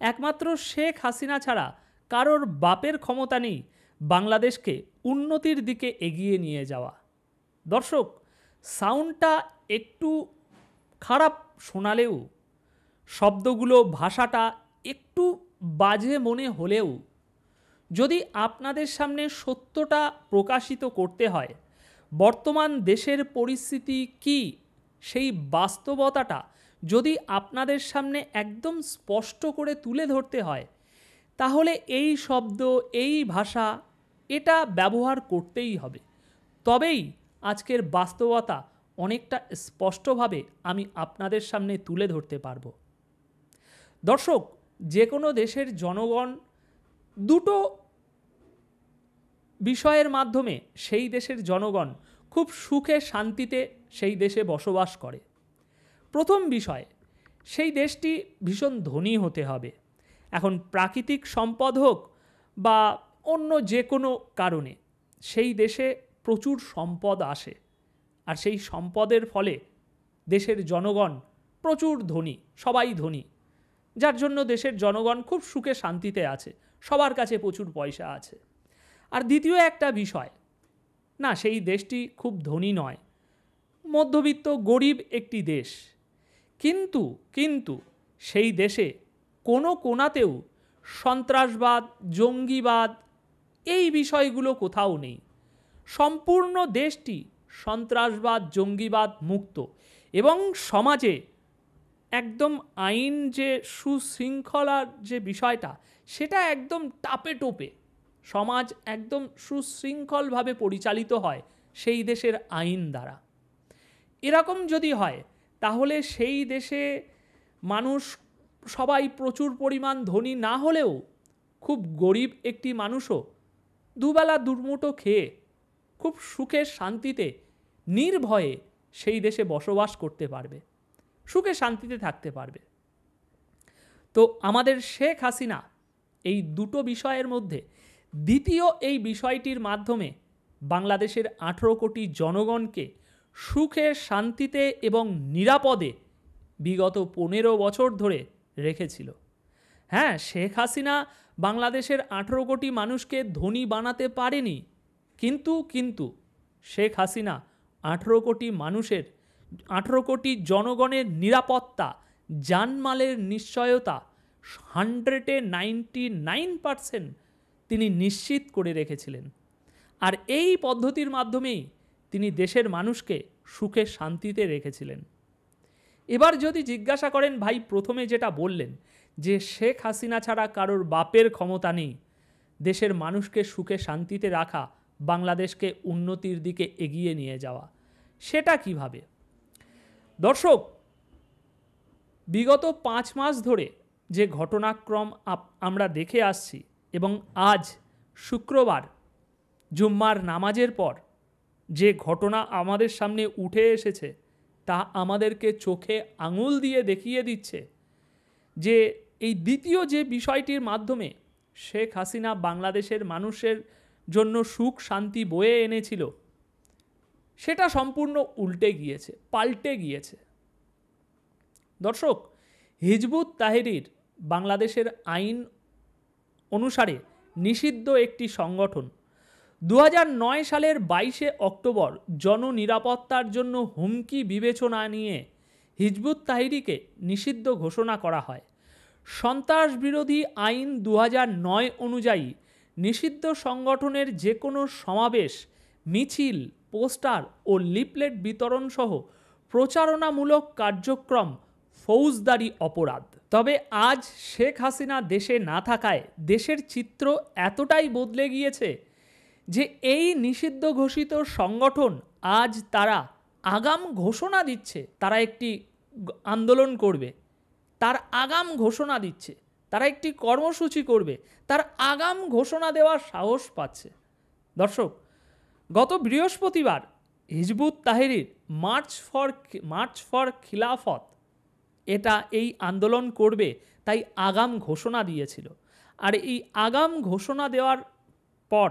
একমাত্র শেখ হাসিনা ছাড়া কারোর বাপের ক্ষমতা নেই বাংলাদেশকে উন্নতির দিকে এগিয়ে নিয়ে যাওয়া। দর্শক, সাউন্ডটা একটু খারাপ শোনালেও, শব্দগুলো ভাষাটা একটু বাজে মনে হলেও, যদি আপনাদের সামনে সত্যটা প্রকাশিত করতে হয়, বর্তমান দেশের পরিস্থিতি কি সেই বাস্তবতাটা যদি আপনাদের সামনে একদম স্পষ্ট করে তুলে ধরতে হয়, তাহলে এই শব্দ, এই ভাষা এটা ব্যবহার করতেই হবে। তবেই আজকের বাস্তবতা অনেকটা স্পষ্টভাবে আমি আপনাদের সামনে তুলে ধরতে পারবো। দর্শক, যে কোনো দেশের জনগণ দুটো বিষয়ের মাধ্যমে সেই দেশের জনগণ খুব সুখে শান্তিতে সেই দেশে বসবাস করে। প্রথম বিষয়, সেই দেশটি ভীষণ ধনী হতে হবে। এখন প্রাকৃতিক সম্পদ হোক বা অন্য যে কোনো কারণে সেই দেশে প্রচুর সম্পদ আসে, আর সেই সম্পদের ফলে দেশের জনগণ প্রচুর ধনী, সবাই ধনী, যার জন্য দেশের জনগণ খুব সুখে শান্তিতে আছে, সবার কাছে প্রচুর পয়সা আছে। আর দ্বিতীয় একটা বিষয়, না সেই দেশটি খুব ধনী নয়, মধ্যবিত্ত গরিব একটি দেশ, কিন্তু সেই দেশে কোনো কোণাতেও সন্ত্রাসবাদ, জঙ্গিবাদ এই বিষয়গুলো কোথাও নেই। সম্পূর্ণ দেশটি সন্ত্রাসবাদ, জঙ্গিবাদ মুক্ত, এবং সমাজে একদম আইন যে সুশৃঙ্খলার যে বিষয়টা, সেটা একদম টাপে টোপে, সমাজ একদম সুশৃঙ্খলভাবে পরিচালিত হয় সেই দেশের আইন দ্বারা। এরকম যদি হয়, তাহলে সেই দেশে মানুষ সবাই প্রচুর পরিমাণ ধনী না হলেও খুব গরিব একটি মানুষও দুবেলা দুমুঠো খেয়ে খুব সুখে শান্তিতে নির্ভয়ে সেই দেশে বসবাস করতে পারবে, সুখে শান্তিতে থাকতে পারবে। তো আমাদের শেখ হাসিনা এই দুটো বিষয়ের মধ্যে দ্বিতীয় এই বিষয়টির মাধ্যমে বাংলাদেশের 18 কোটি জনগণকে সুখে শান্তিতে এবং নিরাপদে বিগত 15 বছর ধরে রেখেছিল। হ্যাঁ, শেখ হাসিনা বাংলাদেশের 18 কোটি মানুষকে ধনী বানাতে পারেনি, কিন্তু শেখ হাসিনা 18 কোটি মানুষের, 18 কোটি জনগণের নিরাপত্তা, জানমালের নিশ্চয়তা 199% তিনি নিশ্চিত করে রেখেছিলেন। আর এই পদ্ধতির মাধ্যমেই তিনি দেশের মানুষকে সুখে শান্তিতে রেখেছিলেন। এবার যদি জিজ্ঞাসা করেন, ভাই প্রথমে যেটা বললেন যে শেখ হাসিনা ছাড়া কারোর বাপের ক্ষমতা নেই দেশের মানুষকে সুখে শান্তিতে রাখা, বাংলাদেশকে উন্নতির দিকে এগিয়ে নিয়ে যাওয়া, সেটা কিভাবে? দর্শক, বিগত 5 মাস ধরে যে ঘটনাক্রম আমরা দেখে আসছি, এবং আজ শুক্রবার জুম্মার নামাজের পর যে ঘটনা আমাদের সামনে উঠে এসেছে, তা আমাদেরকে চোখে আঙুল দিয়ে দেখিয়ে দিচ্ছে যে এই দ্বিতীয় যে বিষয়টির মাধ্যমে শেখ হাসিনা বাংলাদেশের মানুষের জন্য সুখ শান্তি বয়ে এনেছিল, সেটা সম্পূর্ণ উল্টে গিয়েছে, পাল্টে গিয়েছে। দর্শক, হিজবুত তাহরির বাংলাদেশের আইন অনুসারে নিষিদ্ধ একটি সংগঠন। 2009 সালের 22 অক্টোবর জননিরাপত্তার জন্য হুমকি বিবেচনা নিয়ে হিজবুত তাহরিরকে নিষিদ্ধ ঘোষণা করা হয়। সন্ত্রাস বিরোধী আইন 2009 অনুযায়ী নিষিদ্ধ সংগঠনের যে কোনো সমাবেশ, মিছিল, পোস্টার ও লিফলেট বিতরণ সহ প্রচারণামূলক কার্যক্রম ফৌজদারি অপরাধ। তবে আজ শেখ হাসিনা দেশে না থাকায় দেশের চিত্র এতটাই বদলে গিয়েছে যে এই নিষিদ্ধ ঘোষিত সংগঠন আজ তারা আগাম ঘোষণা দিচ্ছে তারা একটি আন্দোলন করবে, তার আগাম ঘোষণা দিচ্ছে তারা একটি কর্মসূচি করবে, তার আগাম ঘোষণা দেওয়ার সাহস পাচ্ছে। দর্শক, গত বৃহস্পতিবার হিজবুত তাহরির মার্চ ফর খিলাফত এটা এই আন্দোলন করবে তাই আগাম ঘোষণা দিয়েছিল। আর এই আগাম ঘোষণা দেওয়ার পর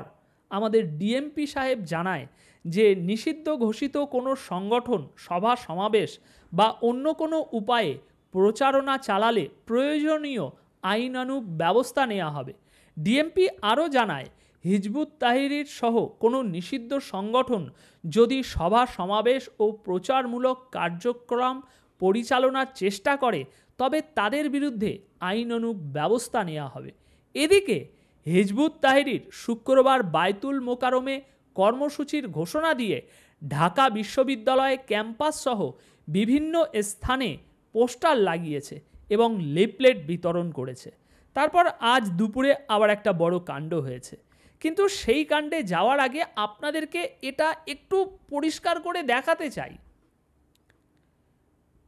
আমাদের ডিএমপি সাহেব জানায় যে নিষিদ্ধ ঘোষিত কোনো সংগঠন সভা সমাবেশ বা অন্য কোনো উপায়ে প্রচারণা চালালে প্রয়োজনীয় আইনানুগ ব্যবস্থা নেওয়া হবে। ডিএমপি আরও জানায়, হিজবুত তাহরির সহ কোনো নিষিদ্ধ সংগঠন যদি সভা সমাবেশ ও প্রচারমূলক কার্যক্রম পরিচালনার চেষ্টা করে তবে তাদের বিরুদ্ধে আইনানুগ ব্যবস্থা নেওয়া হবে। এদিকে হিজবুত তাহরির শুক্রবার বায়তুল মোকারমে কর্মসূচির ঘোষণা দিয়ে ঢাকা বিশ্ববিদ্যালয় ক্যাম্পাস সহ বিভিন্ন স্থানে পোস্টার লাগিয়েছে এবং লিফলেট বিতরণ করেছে। তারপর আজ দুপুরে আবার একটা বড় কাণ্ড হয়েছে, কিন্তু সেই কাণ্ডে যাওয়ার আগে আপনাদেরকে এটা একটু পরিষ্কার করে দেখাতে চাই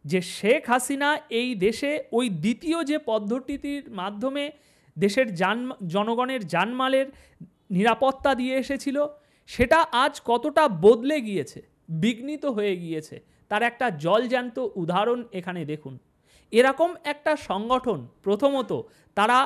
যে শেখ হাসিনা এই দেশে ওই দ্বিতীয় যে পদ্ধতির মাধ্যমে দেশের জনগণের জানমালের নিরাপত্তা দিয়ে এসেছিল সেটা আজ কতটা বদলে গিয়েছে, বিঘ্নিত হয়ে গিয়েছে, তার একটা জলজ্যান্ত উদাহরণ এখানে দেখুন। এরকম একটা সংগঠন প্রথমত তারা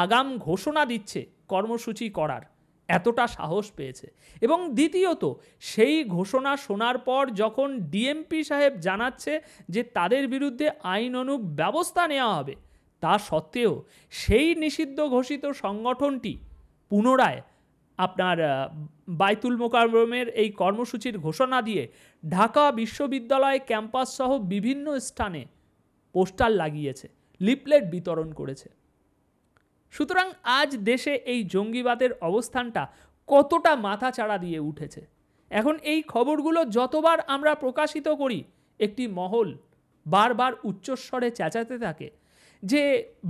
আগাম ঘোষণা দিচ্ছে কর্মসূচি করার, এতটা সাহস পেয়েছে, এবং দ্বিতীয়ত সেই ঘোষণা শোনার পর যখন ডিএমপি সাহেব জানাচ্ছে যে তাদের বিরুদ্ধে আইনানুগ ব্যবস্থা নেওয়া হবে, তা সত্ত্বেও সেই নিষিদ্ধ ঘোষিত সংগঠনটি পুনরায় আপনার বায়তুল মোকাররমের এই কর্মসূচির ঘোষণা দিয়ে ঢাকা বিশ্ববিদ্যালয় ক্যাম্পাস সহ বিভিন্ন স্থানে পোস্টার লাগিয়েছে, লিফলেট বিতরণ করেছে। সুতরাং আজ দেশে এই জঙ্গিবাদের অবস্থানটা কতটা মাথাচাড়া দিয়ে উঠেছে। এখন এই খবরগুলো যতবার আমরা প্রকাশিত করি একটি মহল বারবার উচ্চস্বরে চেঁচাতে থাকে যে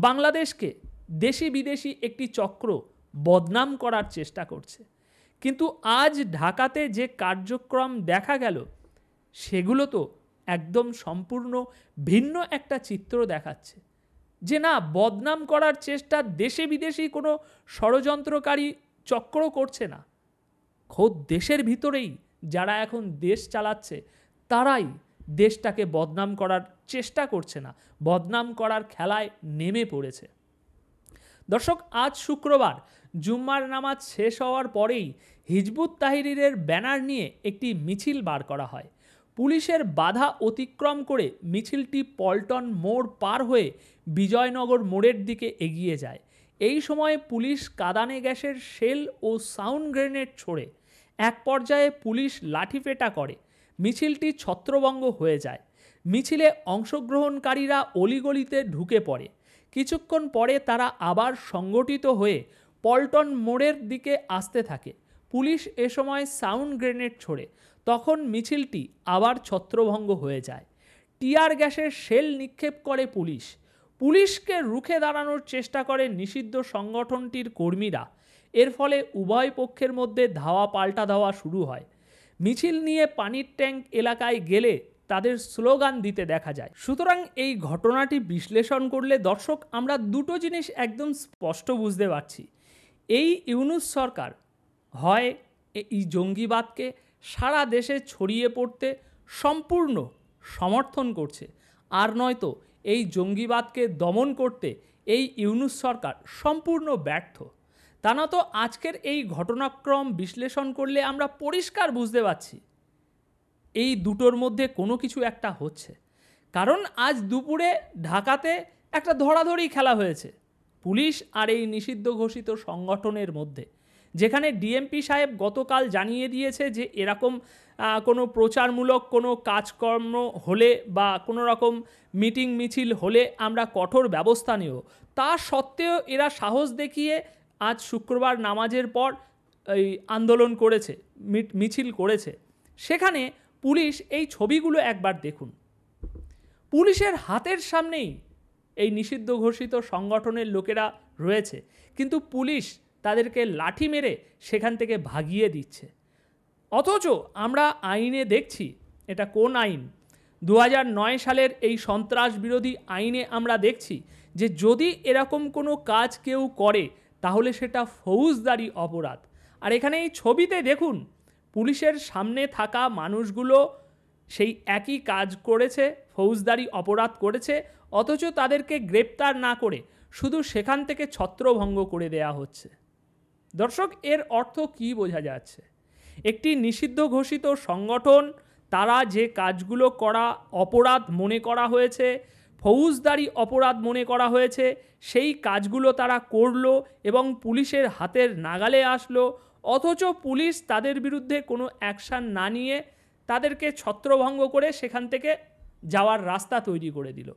বাংলাদেশকে দেশি বিদেশি একটি চক্র বদনাম করার চেষ্টা করছে। কিন্তু আজ ঢাকাতে যে কার্যক্রম দেখা গেল সেগুলো তো একদম সম্পূর্ণ ভিন্ন একটা চিত্র দেখাচ্ছে যে না, বদনাম করার চেষ্টা দেশে বিদেশি কোনো ষড়যন্ত্রকারী চক্র করছে না, খোদ দেশের ভিতরেই যারা এখন দেশ চালাচ্ছে তারাই দেশটাকে বদনাম করার চেষ্টা করছে না, বদনাম করার খেলায় নেমে পড়েছে। দর্শক, আজ শুক্রবার জুম্মার নামাজ শেষ হওয়ার পরেই হিজবুত তাহরিরের ব্যানার নিয়ে একটি মিছিল বার করা হয়। পুলিশের বাধা অতিক্রম করে মিছিলটি পল্টন মোড় পার হয়ে বিজয়নগর মোড়ের দিকে এগিয়ে যায়। এই সময়ে পুলিশ কাঁদানে গ্যাসের শেল ও সাউন্ড গ্রেনেড ছোড়ে। এক পর্যায়ে পুলিশ লাঠিপেটা করে, মিছিলটি ছত্রভঙ্গ হয়ে যায়। মিছিলে অংশগ্রহণকারীরা অলিগলিতে ঢুকে পড়ে। কিছুক্ষণ পরে তারা আবার সংগঠিত হয়ে পল্টন মোড়ের দিকে আসতে থাকে। পুলিশ এ সময় সাউন্ড গ্রেনেড ছোড়ে, তখন মিছিলটি আবার ছত্রভঙ্গ হয়ে যায়। টিয়ার গ্যাসের শেল নিক্ষেপ করে পুলিশ। পুলিশকে রুখে দাঁড়ানোর চেষ্টা করে নিষিদ্ধ সংগঠনটির কর্মীরা। এর ফলে উভয় পক্ষের মধ্যে ধাওয়া পাল্টা ধাওয়া শুরু হয়। মিছিল নিয়ে পানির ট্যাঙ্ক এলাকায় গেলে তাদের স্লোগান দিতে দেখা যায়। সুতরাং এই ঘটনাটি বিশ্লেষণ করলে দর্শক আমরা দুটো জিনিস একদম স্পষ্ট বুঝতে পারছি। এই ইউনূস সরকার হয় এই জঙ্গিবাদকে সারা দেশে ছড়িয়ে পড়তে সম্পূর্ণ সমর্থন করছে, আর নয়তো এই জঙ্গিবাদকে দমন করতে এই ইউনূস সরকার সম্পূর্ণ ব্যর্থ। তা না তো আজকের এই ঘটনাক্রম বিশ্লেষণ করলে আমরা পরিষ্কার বুঝতে পারছি এই দুটোর মধ্যে কোনো কিছু একটা হচ্ছে। কারণ আজ দুপুরে ঢাকাতে একটা ধরাধরি খেলা হয়েছে পুলিশ আর এই নিষিদ্ধ ঘোষিত সংগঠনের মধ্যে, যেখানে ডিএমপি সাহেব গতকাল জানিয়ে দিয়েছে যে এরকম কোনো প্রচারমূলক কোনো কাজকর্ম হলে বা কোনো রকম মিটিং মিছিল হলে আমরা কঠোর ব্যবস্থা নেব। তা সত্ত্বেও এরা সাহস দেখিয়ে আজ শুক্রবার নামাজের পর এই আন্দোলন করেছে, মিছিল করেছে। সেখানে পুলিশ এই ছবিগুলো একবার দেখুন। পুলিশের হাতের সামনেই এই নিষিদ্ধ ঘোষিত সংগঠনের লোকেরা রয়েছে, কিন্তু পুলিশ তাদেরকে লাঠি মেরে সেখান থেকে ভাগিয়ে দিচ্ছে। অথচ আমরা আইনে দেখছি, এটা কোন আইন, 2009 সালের এই সন্ত্রাস বিরোধী আইনে আমরা দেখছি যে যদি এরকম কোনো কাজ কেউ করে তাহলে সেটা ফৌজদারি অপরাধ। আর এখানে এই ছবিতে দেখুন পুলিশের সামনে থাকা মানুষগুলো সেই একই কাজ করেছে, ফৌজদারি অপরাধ করেছে, অথচ তাদেরকে গ্রেপ্তার না করে শুধু সেখান থেকে ছত্রভঙ্গ করে দেয়া হচ্ছে। দর্শক, এর অর্থ কি বোঝা যাচ্ছে? একটি নিষিদ্ধ ঘোষিত সংগঠন তারা যে কাজগুলো করা অপরাধ মনে করা হয়েছে, ফৌজদারি অপরাধ মনে করা হয়েছে, সেই কাজগুলো তারা করলো এবং পুলিশের হাতের নাগালে আসলো, অথচ পুলিশ তাদের বিরুদ্ধে কোনো অ্যাকশান না নিয়ে তাদেরকে ছত্রভঙ্গ করে সেখান থেকে যাওয়ার রাস্তা তৈরি করে দিল।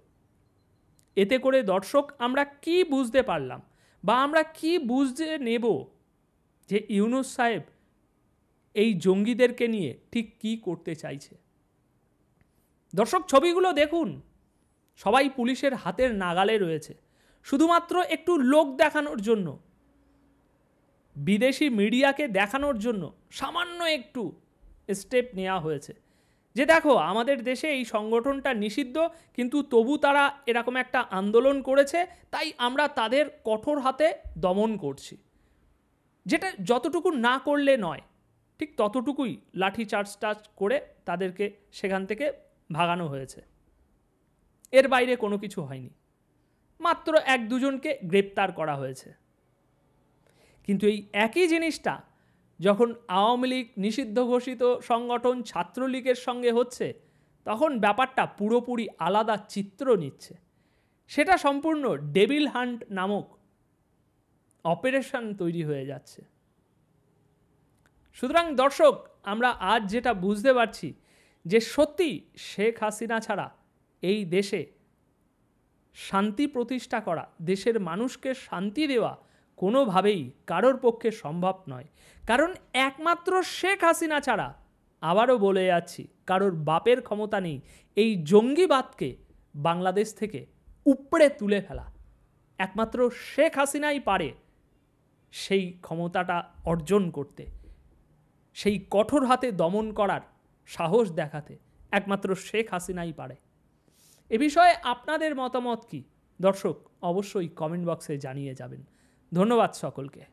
এতে করে দর্শক আমরা কি বুঝতে পারলাম বা আমরা কি বুঝতে নেব যে ইউনূস সাহেব এই জঙ্গিদেরকে নিয়ে ঠিক কি করতে চাইছে? দর্শক, ছবিগুলো দেখুন, সবাই পুলিশের হাতের নাগালে রয়েছে, শুধুমাত্র একটু লোক দেখানোর জন্য, বিদেশি মিডিয়াকে দেখানোর জন্য সামান্য একটু স্টেপ নেওয়া হয়েছে যে দেখো আমাদের দেশে এই সংগঠনটা নিষিদ্ধ, কিন্তু তবু তারা এরকম একটা আন্দোলন করেছে, তাই আমরা তাদের কঠোর হাতে দমন করছি। যেটা যতটুকু না করলে নয়, ঠিক ততটুকুই লাঠি চার্জ করে তাদেরকে সেখান থেকে ভাগানো হয়েছে। এর বাইরে কোনো কিছু হয়নি, মাত্র 1-2জনকে গ্রেপ্তার করা হয়েছে। কিন্তু এই একই জিনিসটা যখন আওয়ামী লীগ নিষিদ্ধ ঘোষিত সংগঠন ছাত্রলীগের সঙ্গে হচ্ছে, তখন ব্যাপারটা পুরোপুরি আলাদা চিত্র নিচ্ছে। সেটা সম্পূর্ণ ডেভিল হান্ট নামক অপারেশন তৈরি হয়ে যাচ্ছে। সুতরাং দর্শক, আমরা আজ যেটা বুঝতে পারছি যে সত্যি শেখ হাসিনা ছাড়া এই দেশে শান্তি প্রতিষ্ঠা করা, দেশের মানুষকে শান্তি দেওয়া কোনোভাবেই কারোর পক্ষে সম্ভব নয়। কারণ একমাত্র শেখ হাসিনা ছাড়া, আবারও বলে যাচ্ছি, কারোর বাপের ক্ষমতা নেই এই জঙ্গিবাদকে বাংলাদেশ থেকে উপড়ে তুলে ফেলা। একমাত্র শেখ হাসিনাই পারে সেই ক্ষমতাটা অর্জন করতে, সেই কঠোর হাতে দমন করার সাহস দেখাতে একমাত্র শেখ হাসিনাই পারে। এ বিষয়ে আপনাদের মতামত কি দর্শক? অবশ্যই কমেন্ট বক্সে জানিয়ে যাবেন। ধন্যবাদ সকলকে।